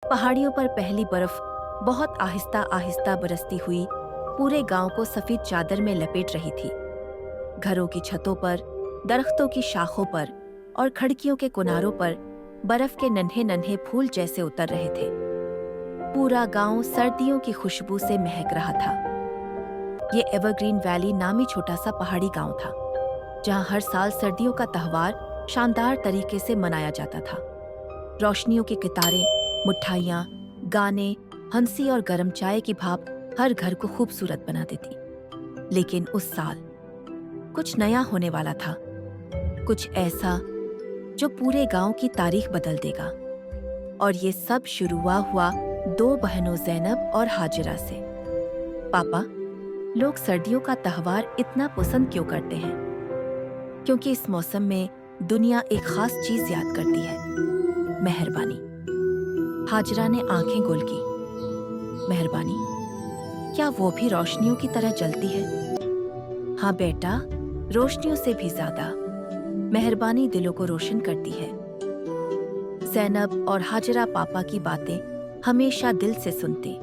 पहाड़ियों पर पहली बर्फ बहुत आहिस्ता आहिस्ता बरसती हुई पूरे गांव को सफेद चादर में लपेट रही थी। घरों की छतों पर, दरख्तों की शाखों पर और खिड़कियों के किनारों पर बर्फ के नन्हे नन्हे फूल जैसे उतर रहे थे। पूरा गांव सर्दियों की खुशबू से महक रहा था। ये एवरग्रीन वैली नामी छोटा सा पहाड़ी गांव था, जहां हर साल सर्दियों का त्योहार शानदार तरीके से मनाया जाता था। रोशनियों की कितारें, मिठाइयाँ, गाने, हंसी और गर्म चाय की भाप हर घर को खूबसूरत बना देती। लेकिन उस साल कुछ नया होने वाला था, कुछ ऐसा जो पूरे गांव की तारीख बदल देगा। और ये सब शुरू हुआ दो बहनों ज़ैनब और हाजिरा से। पापा, लोग सर्दियों का त्योहार इतना पसंद क्यों करते हैं? क्योंकि इस मौसम में दुनिया एक खास चीज याद करती है, मेहरबानी। हाजिरा ने आंखें गोल की। मेहरबानी? क्या वो भी रोशनियों की तरह जलती है? हाँ बेटा, रोशनियों से भी ज्यादा मेहरबानी दिलों को रोशन करती है। ज़ैनब और हाजिरा पापा की बातें हमेशा दिल से सुनती,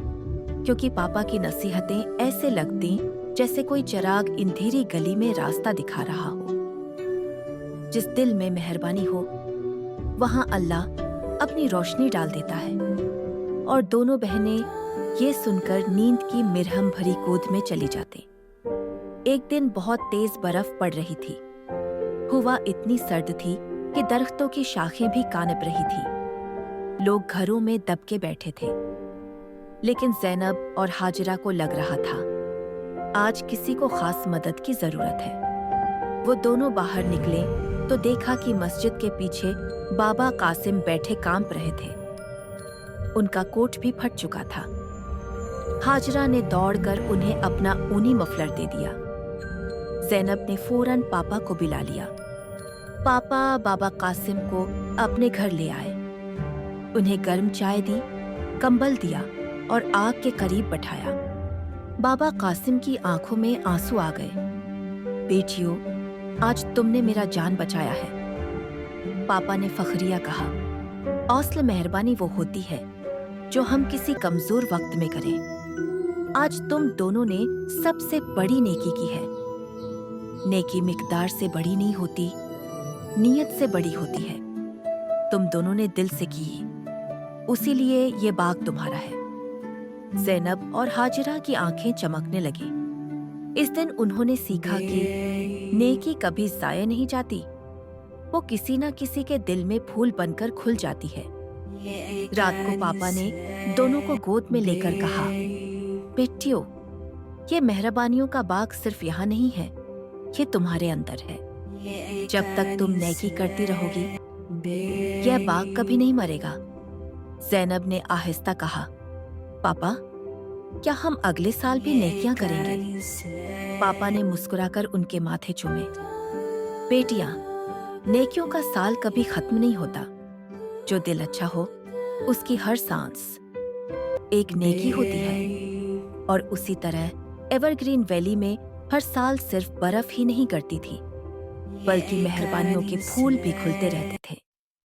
क्योंकि पापा की नसीहतें ऐसे लगती जैसे कोई चिराग अंधेरी गली में रास्ता दिखा रहा हो। जिस दिल में मेहरबानी हो, वहां अल्लाह अपनी रोशनी डाल देता है। और दोनों बहनें ये सुनकर नींद की मिरहम भरी गोद में चली जाती। एक दिन बहुत तेज बर्फ पड़ रही थी। हवा इतनी सर्द थी कि दरख्तों की शाखें भी कांप रही थी। लोग घरों में दबके बैठे थे, लेकिन ज़ैनब और हाजिरा को लग रहा था आज किसी को खास मदद की जरूरत है। वो दोनों बाहर निकले तो देखा कि मस्जिद के पीछे बाबा कासिम बैठे कांप रहे थे। उनका कोट भी फट चुका था। हाजिरा ने दौड़कर उन्हें अपना ऊनी मफलर दे दिया। ज़ैनब ने फौरन पापा को बुला लिया। पापा बाबा कासिम को अपने घर ले आए। उन्हें गर्म चाय दी, कंबल दिया और आग के करीब बैठाया। बाबा कासिम की आंखों में आंसू आ गए। बेटियों, आज तुमने मेरा जान बचाया है। पापा ने फखरिया कहा। औसले मेहरबानी वो होती है जो हम किसी कमजोर वक्त में करें। आज तुम दोनों ने सबसे बड़ी नेकी की है। नेकी मिकदार से बड़ी नहीं होती, नीयत से बड़ी होती है। तुम दोनों ने दिल से की, उसी लिए ये बाग तुम्हारा है। ज़ैनब और हाजिरा की आंखें चमकने लगी। इस दिन उन्होंने सीखा कि नेकी कभी ज़ाया नहीं जाती, वो किसी न किसी के दिल में फूल बनकर खुल जाती है। रात को पापा ने दोनों को गोद में लेकर कहा, बेटियों, ये मेहरबानियों का बाग सिर्फ यहाँ नहीं है, ये तुम्हारे अंदर है। जब तक तुम नेकी करती रहोगी, यह बाग कभी नहीं मरेगा। ज़ैनब ने आहिस्ता कहा, पापा, क्या हम अगले साल भी नेकियां करेंगे? पापा ने मुस्कुराकर उनके माथे चूमे। बेटियां, नेकियों का साल कभी खत्म नहीं होता। जो दिल अच्छा हो, उसकी हर सांस एक नेकी होती है। और उसी तरह एवरग्रीन वैली में हर साल सिर्फ बर्फ ही नहीं गिरती थी, बल्कि मेहरबानियों के फूल भी खुलते रहते थे।